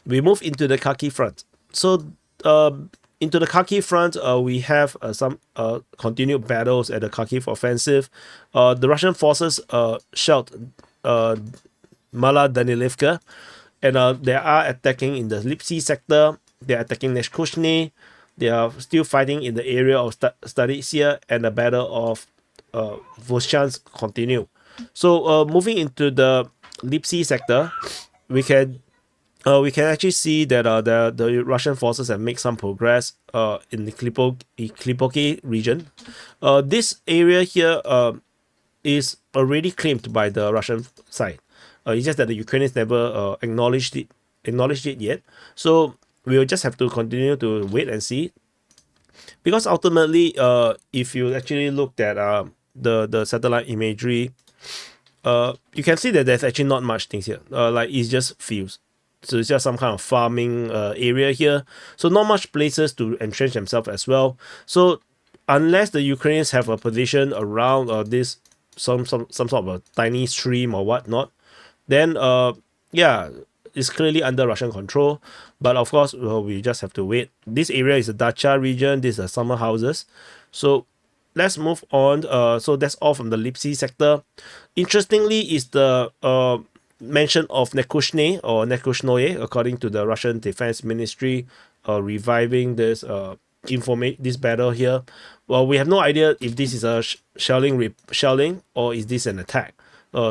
we move into the Kharkiv Front. So into the Kharkiv Front, we have some continued battles at the Kharkiv offensive. The Russian forces shelled Mala Danilivka, and they are attacking in the Lipsy sector. They are attacking Neshkushny. They are still fighting in the area of Staritsa, and the battle of Vovchansk continue. So moving into the Lipsy sector, we can actually see that the Russian forces have made some progress in the Klipoki region. This area here is already claimed by the Russian side. It's just that the Ukrainians never acknowledged it yet. So we will just have to continue to wait and see. Because ultimately, if you actually looked at the satellite imagery, you can see that there's actually not much things here. Like it's just fields. So it's just some kind of farming area here. So not much places to entrench themselves as well. So unless the Ukrainians have a position around this some sort of a tiny stream or whatnot, then yeah, it's clearly under Russian control. But of course, we just have to wait. This area is the Dacha region. These are summer houses. So let's move on. So that's all from the Lipsy sector. Interestingly, is the mention of Nekushny or Nekushnoye, according to the Russian Defense Ministry, reviving this this battle here. Well, we have no idea if this is a shelling or is this an attack.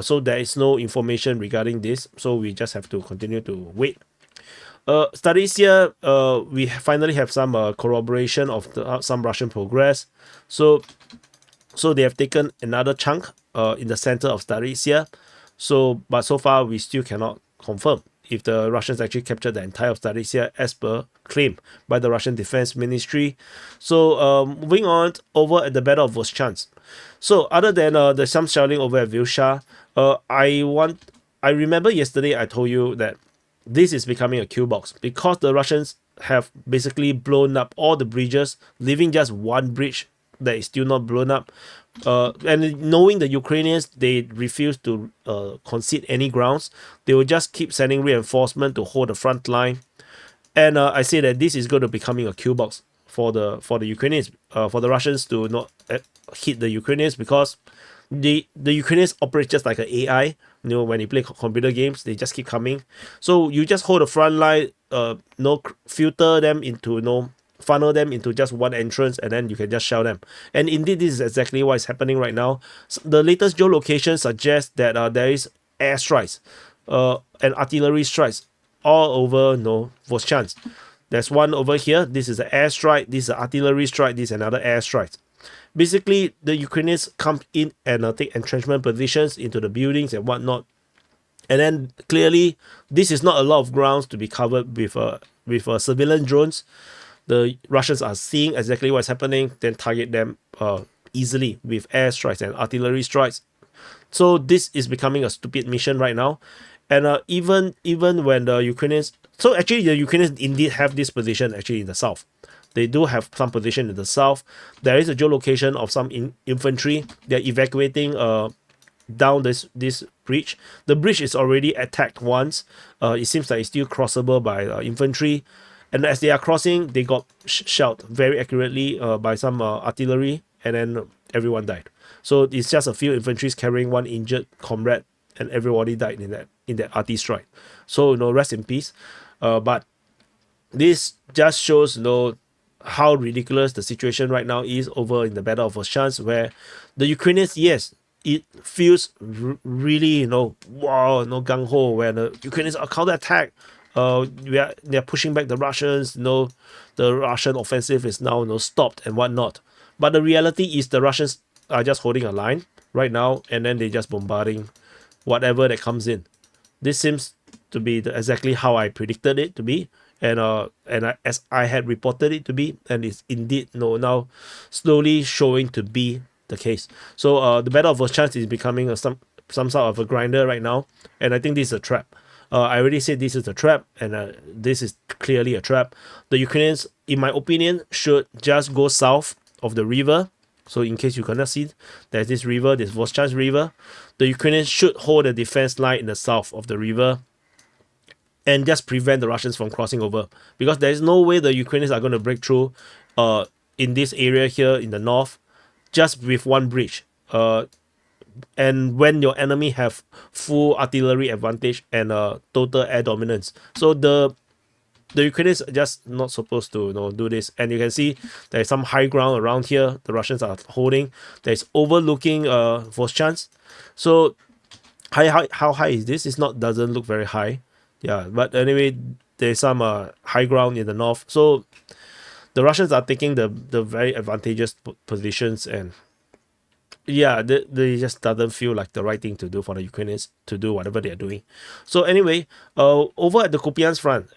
So there is no information regarding this. So we just have to continue to wait. Staritsa, we finally have some corroboration of some Russian progress. So they have taken another chunk in the center of Staritsa. But so far we still cannot confirm if the Russians actually captured the entire of Staritsa as per claim by the Russian Defense Ministry. So moving on over at the Battle of Vovchansk. So other than there's some shelling over at Vilsha, I remember yesterday I told you that this is becoming a kill box because the Russians have basically blown up all the bridges, leaving just one bridge that is still not blown up. And knowing the Ukrainians, they refuse to concede any grounds. They will just keep sending reinforcement to hold the front line. And I say that this is going to becoming a kill box for the Ukrainians, for the Russians to not hit the Ukrainians, because the Ukrainians operate just like an AI. You know, when you play computer games, they just keep coming. So you just hold the front line, filter them into, funnel them into just one entrance, and then you can just shell them. And indeed, this is exactly what is happening right now. So the latest geolocation suggests that there is air strikes and artillery strikes all over Vovchansk. There's one over here. This is an air strike. This is an artillery strike. This is another air strike. Basically, the Ukrainians come in and take entrenchment positions into the buildings and whatnot. And then clearly, this is not a lot of grounds to be covered with surveillance drones. The Russians are seeing exactly what's happening, then target them easily with air strikes and artillery strikes. So this is becoming a stupid mission right now. And even when the Ukrainians... So actually, the Ukrainians indeed have this position actually in the south. They do have some position in the south. There is a geolocation of some infantry. They're evacuating down this bridge. The bridge is already attacked once. It seems like it's still crossable by infantry. And as they are crossing, they got shelled very accurately by some artillery, and then everyone died. So it's just a few infantry carrying one injured comrade, and everybody died in that arty strike. So rest in peace. But this just shows how ridiculous the situation right now is over in the Battle of Vovchansk, where the Ukrainians, yes, it feels really wow, gung ho, where the Ukrainians are counterattack. They're pushing back the Russians. The Russian offensive is now stopped and whatnot. But the reality is the Russians are just holding a line right now, and then they're just bombarding whatever that comes in. This seems to be exactly how I predicted it to be, and as I had reported it to be, and it's indeed now slowly showing to be the case. So the Battle of Vovchansk is becoming some sort of a grinder right now, and I think this is a trap. I already said this is a trap, and this is clearly a trap. The Ukrainians, in my opinion, should just go south of the river. So in case you cannot see, there's this river, this Vovchansk river. The Ukrainians should hold a defense line in the south of the river. and just prevent the Russians from crossing over, because there is no way the Ukrainians are going to break through in this area here in the north just with one bridge. And when your enemy have full artillery advantage and total air dominance, so the Ukrainians are just not supposed to do this. And you can see there's some high ground around here the Russians are holding. There's overlooking Vovchansk. So how high is this? It's not, doesn't look very high. Yeah, but anyway, there's some high ground in the north. So the Russians are taking the very advantageous positions, and yeah, they just doesn't feel like the right thing to do for the Ukrainians to do whatever they are doing. So anyway, over at the Kupiansk front.